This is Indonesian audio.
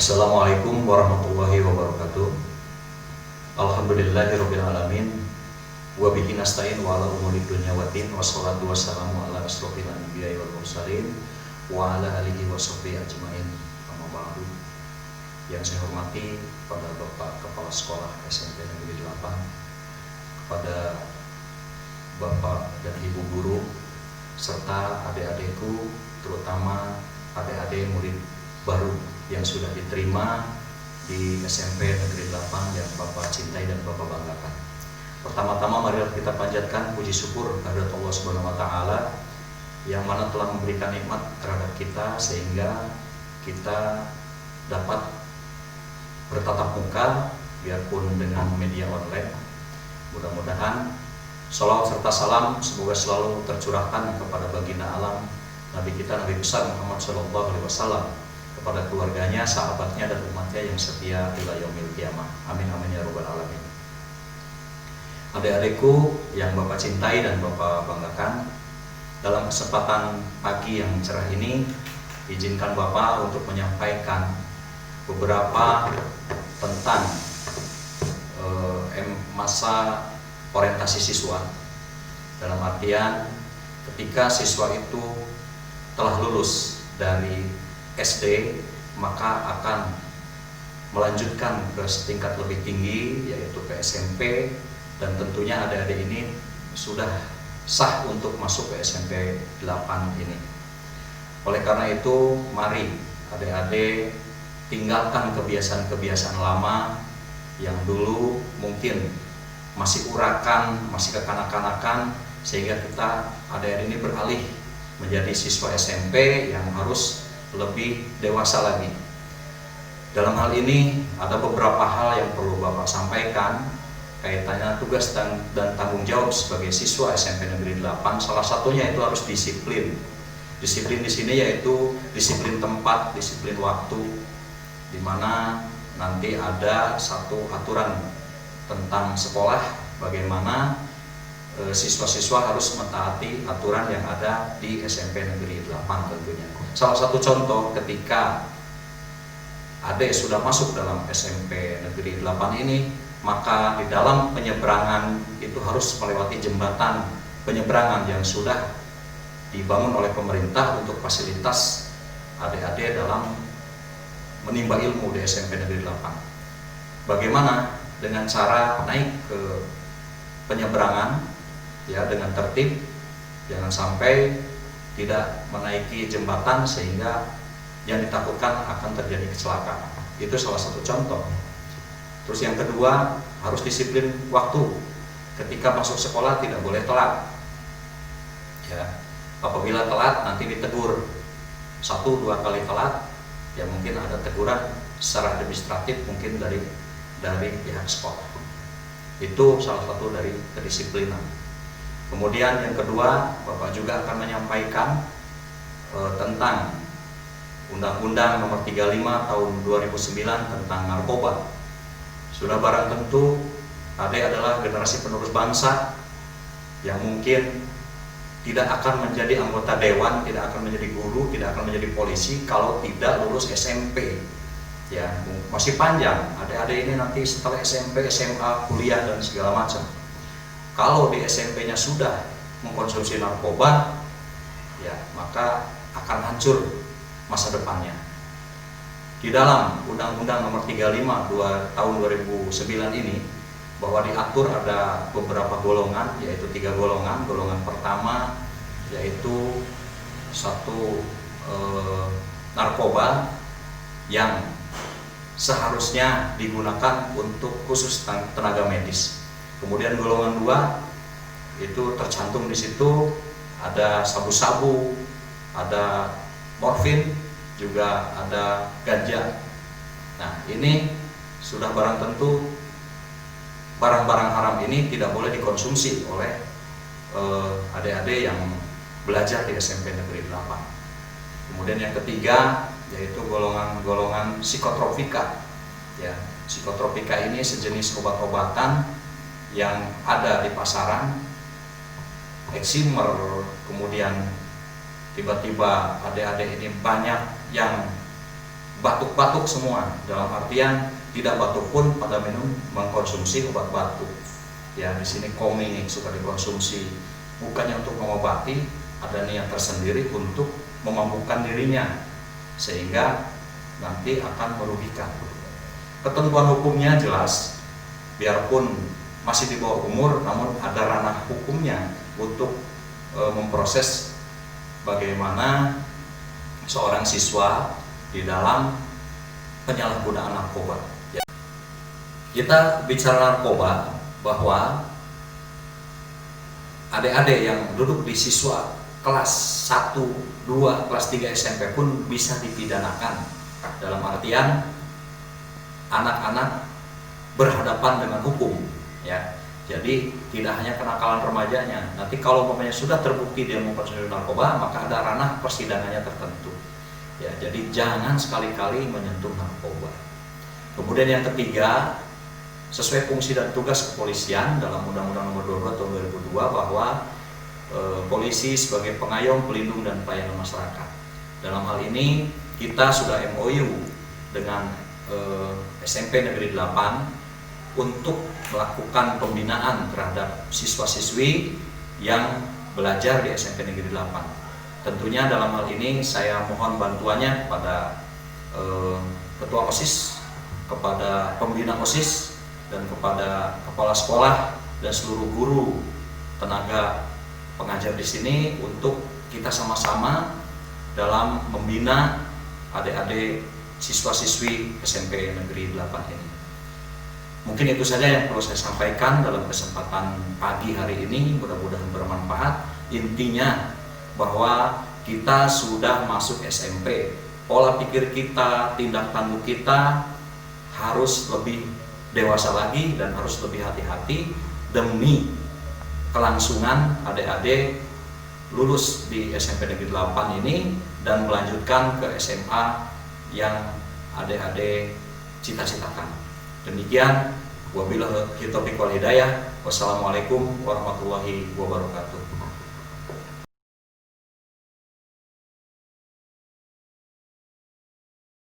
Assalamualaikum warahmatullahi wabarakatuh. Alhamdulillahirabbil alamin. Wa bihi nasta'in wa ala umuri dunya waddin. Wassalatu wassalamu ala asrofil anbiya'i wal mursalin wa ala alihi wa sahbihi ajmain. Amma ba'du. Yang saya hormati pada Bapak Kepala Sekolah SMP Negeri 8, kepada Bapak dan Ibu guru serta adik-adikku, terutama adik-adik murid baru yang sudah diterima di SMP Negeri 8 yang Bapak cintai dan Bapak banggakan. Pertama-tama mari kita panjatkan puji syukur kehadirat Allah Subhanahu wa taala yang mana telah memberikan nikmat terhadap kita sehingga kita dapat bertatap muka biarpun dengan media online. Mudah-mudahan sholawat serta salam semoga selalu tercurahkan kepada baginda alam Nabi kita Nabi besar Muhammad SAW, kepada keluarganya, sahabatnya, dan umatnya yang setia ila yaumil qiyamah. Amin amin ya rabbal alamin. Adik-adikku yang Bapak cintai dan Bapak banggakan, dalam kesempatan pagi yang cerah ini izinkan Bapak untuk menyampaikan beberapa tentang masa orientasi siswa. Dalam artian ketika siswa itu telah lulus dari SD, maka akan melanjutkan ke setingkat lebih tinggi, yaitu ke SMP, dan tentunya adik-adik ini sudah sah untuk masuk ke SMP 8 ini. Oleh karena itu, mari adik-adik tinggalkan kebiasaan-kebiasaan lama yang dulu mungkin masih urakan, masih kekanak-kanakan, sehingga kita adik-adik ini beralih menjadi siswa SMP yang harus lebih dewasa lagi. Dalam hal ini ada beberapa hal yang perlu Bapak sampaikan kaitannya tugas dan tanggung jawab sebagai siswa SMP Negeri 8. Salah satunya itu harus disiplin. Disiplin di sini yaitu disiplin tempat, disiplin waktu, di mana nanti ada satu aturan tentang sekolah bagaimana siswa-siswa harus mentaati aturan yang ada di SMP Negeri 8 tentunya. Salah satu contoh ketika adik sudah masuk dalam SMP Negeri 8 ini, maka di dalam penyeberangan itu harus melewati jembatan penyeberangan yang sudah dibangun oleh pemerintah untuk fasilitas adik-adik dalam menimba ilmu di SMP Negeri 8. Bagaimana dengan cara naik ke penyeberangan ya dengan tertib, jangan sampai tidak menaiki jembatan sehingga yang ditakutkan akan terjadi kecelakaan. Itu salah satu contoh. Terus yang kedua, harus disiplin waktu. Ketika masuk sekolah tidak boleh telat. Ya, apabila telat nanti ditegur. 1-2 kali telat, ya mungkin ada teguran secara administratif mungkin dari pihak sekolah. Itu salah satu dari kedisiplinan. Kemudian yang kedua, Bapak juga akan menyampaikan tentang Undang-Undang Nomor 35 Tahun 2009 tentang narkoba. Sudah barang tentu adik adalah generasi penerus bangsa yang mungkin tidak akan menjadi anggota dewan, tidak akan menjadi guru, tidak akan menjadi polisi kalau tidak lulus SMP. Ya, masih panjang. Adik-adik ini nanti setelah SMP, SMA, kuliah dan segala macam. Kalau di SMP-nya sudah mengkonsumsi narkoba, ya maka akan hancur masa depannya. Di dalam Undang-Undang Nomor 35 Tahun 2009 ini bahwa diatur ada beberapa golongan, yaitu 3 golongan. Golongan pertama yaitu satu narkoba yang seharusnya digunakan untuk khusus tenaga medis. Kemudian golongan 2 itu tercantum di situ ada sabu-sabu, ada morfin, juga ada ganja. Nah, ini sudah barang tentu barang-barang haram ini tidak boleh dikonsumsi oleh adik-adik yang belajar di SMP Negeri 8. Kemudian yang ketiga yaitu golongan psikotropika. Ya, psikotropika ini sejenis obat-obatan yang ada di pasaran, eksimer, kemudian tiba-tiba adik-adik ini banyak yang batuk-batuk semua, dalam artian tidak batuk pun pada minum mengkonsumsi obat batuk. Ya, di sini komik suka dikonsumsi, bukannya untuk mengobati, ada niat tersendiri untuk memabukkan dirinya, sehingga nanti akan merugikan. Ketentuan hukumnya jelas, biarpun masih di bawah umur, namun ada ranah hukumnya untuk memproses bagaimana seorang siswa di dalam penyalahgunaan narkoba. Kita bicara narkoba, bahwa adik-adik yang duduk di siswa kelas 1, 2, kelas 3 SMP pun bisa dipidanakan, dalam artian anak-anak berhadapan dengan hukum, ya. Jadi tidak hanya kenakalan remajanya, nanti kalau umpamanya sudah terbukti dia mengkonsumsi narkoba, maka ada ranah persidangannya tertentu. Ya, jadi jangan sekali-kali menyentuh narkoba. Kemudian yang ketiga, sesuai fungsi dan tugas kepolisian dalam Undang-Undang Nomor 22 Tahun 2002 bahwa polisi sebagai pengayom, pelindung dan pelayanan masyarakat. Dalam hal ini kita sudah MOU dengan SMP Negeri 8 untuk melakukan pembinaan terhadap siswa-siswi yang belajar di SMP Negeri 8. Tentunya dalam hal ini saya mohon bantuannya kepada Ketua OSIS, kepada pembina OSIS, dan kepada kepala sekolah dan seluruh guru, tenaga pengajar di sini untuk kita sama-sama dalam membina adik-adik siswa-siswi SMP Negeri 8 ini. Mungkin itu saja yang perlu saya sampaikan dalam kesempatan pagi hari ini, mudah-mudahan bermanfaat. Intinya bahwa kita sudah masuk SMP, pola pikir kita, tindak tanduk kita harus lebih dewasa lagi dan harus lebih hati-hati demi kelangsungan adik-adik lulus di SMP Negeri 8 ini dan melanjutkan ke SMA yang adik-adik cita-citakan. Demikian, wabillahi taufiq wal hidayah. Wassalamualaikum warahmatullahi wabarakatuh.